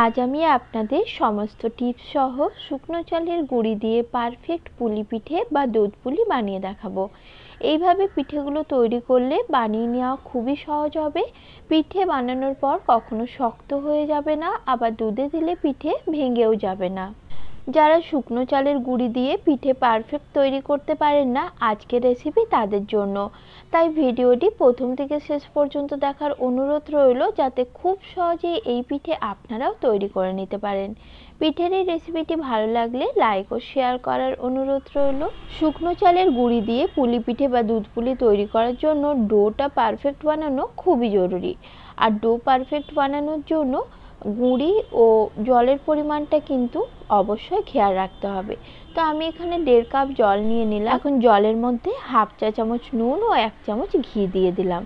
আজ আমি আপনাদের সমস্ত টিপস সহ শুকনো চালের গুঁড়ি দিয়ে পারফেক্ট পুলি পিঠে বা দুধ পুলি বানিয়ে দেখাবো। এইভাবে পিঠেগুলো তৈরি করলে বানিয়ে নেওয়া খুবই সহজ হবে। পিঠে বানানোর পর কখনো শক্ত হয়ে যাবে না, আবার দুধে দিলে পিঠে ভেঙেও যাবে না। যারা শুকনো চালের গুঁড়ি দিয়ে পিঠে পারফেক্ট তৈরি করতে পারেন না, আজকের রেসিপি তাদের জন্য। তাই ভিডিওটি প্রথম থেকে শেষ পর্যন্ত দেখার অনুরোধ রইল, যাতে খুব সহজে এই পিঠে আপনারাও তৈরি করে নিতে পারেন। পিঠের এই রেসিপিটি ভালো লাগলে লাইক ও শেয়ার করার অনুরোধ রইল। শুকনো চালের গুঁড়ি দিয়ে পুলি পিঠে বা দুধ পুলি তৈরি করার জন্য ডোটা পারফেক্ট বানানো খুবই জরুরি। আর ডো পারফেক্ট বানানোর জন্য গুঁড়ি ও জলের পরিমাণটা কিন্তু অবশ্যই খেয়াল রাখতে হবে। তো আমি এখানে 1.5 কাপ জল নিয়ে নিলাম। এখন জলের মধ্যে হাফ চা চামচ নুন ও 1 চামচ ঘি দিয়ে দিলাম।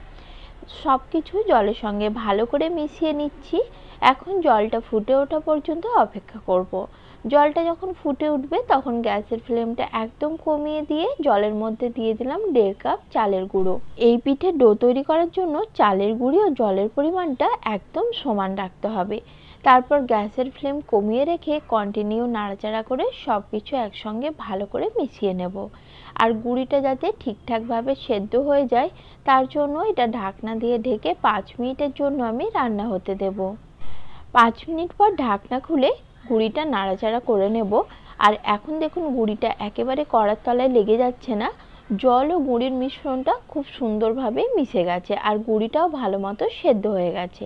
সব কিছু জলের সঙ্গে ভালো করে মিশিয়ে নিচ্ছি। এখন জলটা ফুটে ওঠা পর্যন্ত অপেক্ষা করব। জলটা যখন ফুটে উঠবে তখন গ্যাসের ফ্লেমটা একদম কমিয়ে দিয়ে জলের মধ্যে দিয়ে দিলাম 1.5 কাপ চালের গুঁড়ো। এই পিঠে ডো তৈরি করার জন্য চালের গুঁড়ি ও জলের পরিমাণটা একদম সমান রাখতে হবে। তারপর গ্যাসের ফ্লেম কমিয়ে রেখে কন্টিনিউ নাড়াচাড়া করে সব কিছু একসঙ্গে ভালো করে মিশিয়ে নেব। আর গুঁড়িটা যাতে ঠিকঠাকভাবে সেদ্ধ হয়ে যায়, তার জন্য এটা ঢাকনা দিয়ে ঢেকে 5 মিনিটের জন্য আমি রান্না হতে দেব। 5 মিনিট পর ঢাকনা খুলে গুঁড়িটা নাড়াচাড়া করে নেব। আর এখন দেখুন গুঁড়িটা একেবারে কড়ার তলায় লেগে যাচ্ছে না। জল ও গুঁড়ির মিশ্রণটা খুব সুন্দরভাবে মিশে গেছে আর গুঁড়িটাও ভালো মতো সেদ্ধ হয়ে গেছে।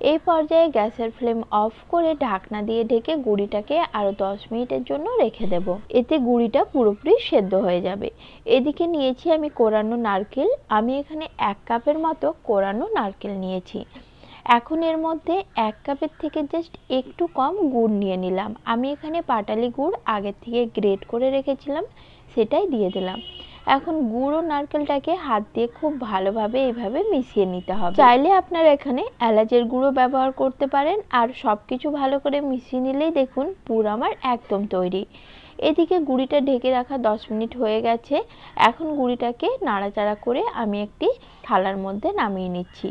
এই পর্যায়ে গ্যাসের ফ্লেম অফ করে ঢাকনা দিয়ে ঢেকে গুঁড়িটাকে আরও 10 মিনিটের জন্য রেখে দেব। এতে গুঁড়িটা পুরোপুরি সেদ্ধ হয়ে যাবে। এদিকে নিয়েছি আমি কোরানো নারকেল। আমি এখানে 1 কাপের মতো কোরানো নারকেল নিয়েছি। এখন এর মধ্যে 1 কাপের থেকে জাস্ট একটু কম গুড় নিয়ে নিলাম। আমি এখানে পাটালি গুড় আগের থেকে গ্রেট করে রেখেছিলাম, সেটাই দিয়ে দিলাম। এখন গুড় ও নারকেলটাকে হাত দিয়ে খুব ভালোভাবে এইভাবে মিশিয়ে নিতে হবে। চাইলে আপনারা এখানে এলাচের গুঁড়ো ব্যবহার করতে পারেন। আর সব কিছু ভালো করে মিশিয়ে নিলেই দেখুন পুর আমার একদম তৈরি। এদিকে গুঁড়িটা ঢেকে রাখা 10 মিনিট হয়ে গেছে। এখন গুঁড়িটাকে নাড়াচাড়া করে আমি একটি থালার মধ্যে নামিয়ে নিচ্ছি।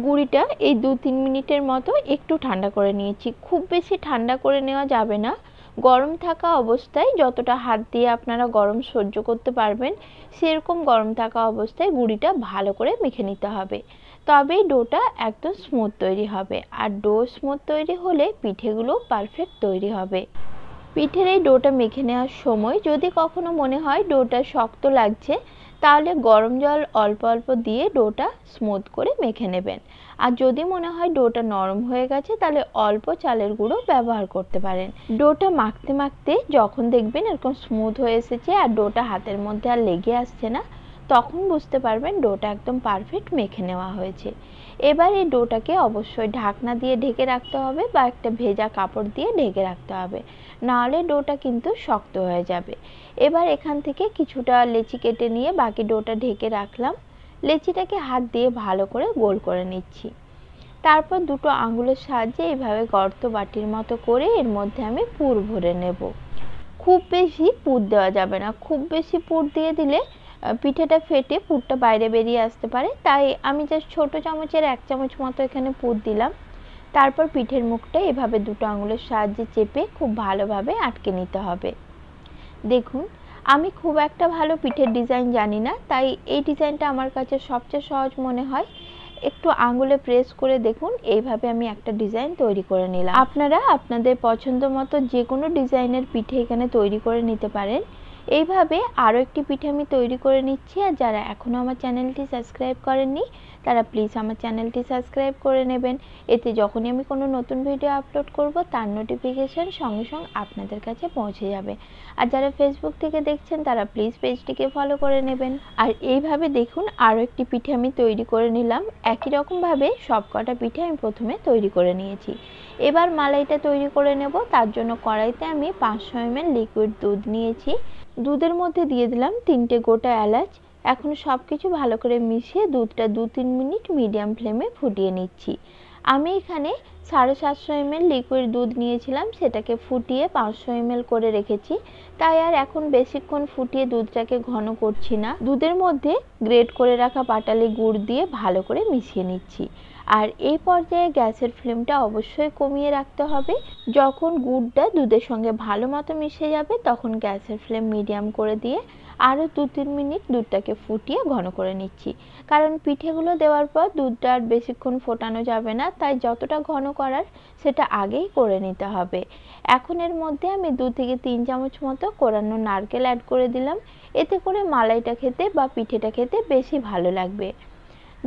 গুঁড়িটা এই 2-3 মিনিটের মতো একটু ঠান্ডা করে নিয়েছি। খুব বেশি ঠান্ডা করে নেওয়া যাবে না। গরম থাকা অবস্থায় যতটা হাত দিয়ে আপনারা গরম সহ্য করতে পারবেন, সেরকম গরম থাকা অবস্থায় গুঁড়িটা ভালো করে মেখে নিতে হবে। তবেই ডোটা একদম স্মুথ তৈরি হবে। আর ডো স্মুথ তৈরি হলে পিঠেগুলো পারফেক্ট তৈরি হবে। পিঠের এই ডোটা মেখে নেওয়ার সময় যদি কখনো মনে হয় ডোটা শক্ত লাগছে, তাহলে গরম জল অল্প অল্প দিয়ে ডোটা স্মুথ করে মেখে নেবেন। আর যদি মনে হয় ডোটা নরম হয়ে গেছে, তাহলে অল্প চালের গুঁড়ো ব্যবহার করতে পারেন। ডোটা মাখতে মাখতে যখন দেখবেন এরকম স্মুথ হয়ে এসেছে আর ডোটা হাতের মধ্যে আর লেগে আসছে না, তখন বুঝতে পারবেন ডোটা একদম পারফেক্ট মেখে নেওয়া হয়েছে। এবার এই ডোটাকে অবশ্যই ঢাকনা দিয়ে ঢেকে রাখতে হবে বা একটা ভেজা কাপড় দিয়ে ঢেকে রাখতে হবে, নাহলে ডোটা কিন্তু শক্ত হয়ে যাবে। এবার এখান থেকে কিছুটা লেচি কেটে নিয়ে বাকি ডোটা ঢেকে রাখলাম। লেচিটাকে হাত দিয়ে ভালো করে গোল করে নিচ্ছি। তারপর দুটো আঙুলের সাহায্যে এইভাবে গর্ত বাটির মতো করে এর মধ্যে আমি পুর ভরে নেব। খুব বেশি পুর দেওয়া যাবে না। খুব বেশি পুর দিয়ে দিলে পিঠেটা ফেটে পুরটা বাইরে বেরিয়ে আসতে পারে। তাই আমি জাস্ট ছোট চামচের 1 চামচ মতো এখানে পুর দিলাম। তারপর পিঠের মুখটা এভাবে দুটো আঙুলের সাহায্যে চেপে খুব ভালোভাবে আটকে নিতে হবে। দেখুন, আমি খুব একটা ভালো পিঠের ডিজাইন জানি না, তাই এই ডিজাইনটা আমার কাছে সবচেয়ে সহজ মনে হয়। একটু আঙুলে প্রেস করে দেখুন, এইভাবে আমি একটা ডিজাইন তৈরি করে নিলাম। আপনারা আপনাদের পছন্দ মতো যে কোনো ডিজাইনের পিঠে এখানে তৈরি করে নিতে পারেন। এইভাবে আরও একটি পিঠে আমি তৈরি করে নিচ্ছি। আর যারা এখনও আমার চ্যানেলটি সাবস্ক্রাইব করেননি, তারা প্লিজ আমার চ্যানেলটি সাবস্ক্রাইব করে নেবেন। এতে যখনই আমি কোনো নতুন ভিডিও আপলোড করব, তার নোটিফিকেশান সঙ্গে সঙ্গে আপনাদের কাছে পৌঁছে যাবে। আর যারা ফেসবুক থেকে দেখছেন, তারা প্লিজ পেজটিকে ফলো করে নেবেন। আর এইভাবে দেখুন আরও একটি পিঠে আমি তৈরি করে নিলাম। একই রকমভাবে সব কটা পিঠে আমি প্রথমে তৈরি করে নিয়েছি। এবার মালাইটা তৈরি করে নেব। তার জন্য কড়াইতে আমি 500 ml লিকুইড দুধ নিয়েছি। দুধের মধ্যে দিয়ে দিলাম 3টে গোটা এলাচ। এখন সব কিছু ভালো করে মিশিয়ে দুধটা 2-3 মিনিট মিডিয়াম ফ্লেমে ফুটিয়ে নিচ্ছি। আমি এখানে 750 ml লিকুইড দুধ নিয়েছিলাম, সেটাকে ফুটিয়ে 500 ml করে রেখেছি। তাই আর এখন বেশিক্ষণ ফুটিয়ে দুধটাকে ঘন করছি না। দুধের মধ্যে গ্রেট করে রাখা পাটালি গুড় দিয়ে ভালো করে মিশিয়ে নিচ্ছি। আর এই পর্যায়ে গ্যাসের ফ্লেমটা অবশ্যই কমিয়ে রাখতে হবে। যখন গুড়টা দুধের সঙ্গে ভালো মতো মিশে যাবে তখন গ্যাসের ফ্লেম মিডিয়াম করে দিয়ে আরও 2-3 মিনিট দুধটাকে ফুটিয়ে ঘন করে নিচ্ছি। কারণ পিঠেগুলো দেওয়ার পর দুধটা আর বেশিক্ষণ ফোটানো যাবে না, তাই যতটা ঘন করার সেটা আগেই করে নিতে হবে। এখন এর মধ্যে আমি 2-3 চামচ মতো কোরানো নারকেল অ্যাড করে দিলাম। এতে করে মালাইটা খেতে বা পিঠেটা খেতে বেশি ভালো লাগবে।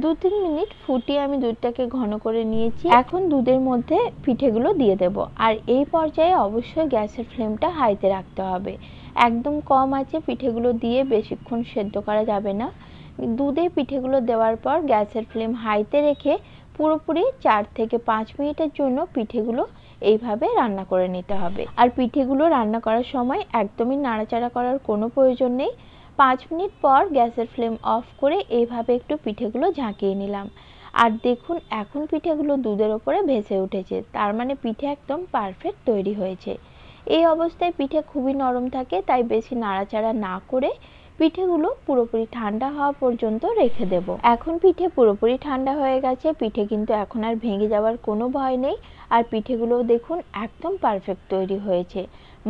2-3 মিনিট ফুটিয়ে আমি দুধটাকে ঘন করে নিয়েছি। এখন দুধের মধ্যে পিঠেগুলো দিয়ে দেব। আর এই পর্যায়ে অবশ্যই গ্যাসের ফ্লেমটা হাইতে রাখতে হবে। একদম কম আঁচে পিঠেগুলো দিয়ে বেশিক্ষণ সেদ্ধ করা যাবে না। দুধে পিঠেগুলো দেওয়ার পর গ্যাসের ফ্লেম হাইতে রেখে পুরোপুরি 4 থেকে 5 মিনিটের জন্য পিঠেগুলো এইভাবে রান্না করে নিতে হবে। আর পিঠেগুলো রান্না করার সময় একদমই নাড়াচাড়া করার কোনো প্রয়োজন নেই। 5 মিনিট পর গ্যাসের ফ্লেম অফ করে এইভাবে একটু পিঠেগুলো ঝাঁকিয়ে নিলাম। আর দেখুন এখন পিঠেগুলো দুধের ওপরে ভেসে উঠেছে, তার মানে পিঠে একদম পারফেক্ট তৈরি হয়েছে। এই অবস্থায় পিঠে খুবই নরম থাকে, তাই বেশি নাড়াচাড়া না করে পিঠেগুলো পুরোপুরি ঠান্ডা হওয়া পর্যন্ত রেখে দেব। এখন পিঠে পুরোপুরি ঠান্ডা হয়ে গেছে, পিঠে কিন্তু এখন আর ভেঙে যাওয়ার কোনো ভয় নেই। আর পিঠেগুলো দেখুন একদম পারফেক্ট তৈরি হয়েছে।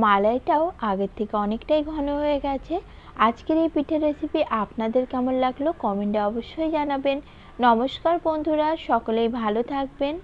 মালাইটাও আগের থেকে অনেকটাই ঘন হয়ে গেছে। আজকের এই পিঠের রেসিপি আপনাদের কেমন লাগলো কমেন্টে অবশ্যই জানাবেন। নমস্কার বন্ধুরা, সকলেই ভালো থাকবেন।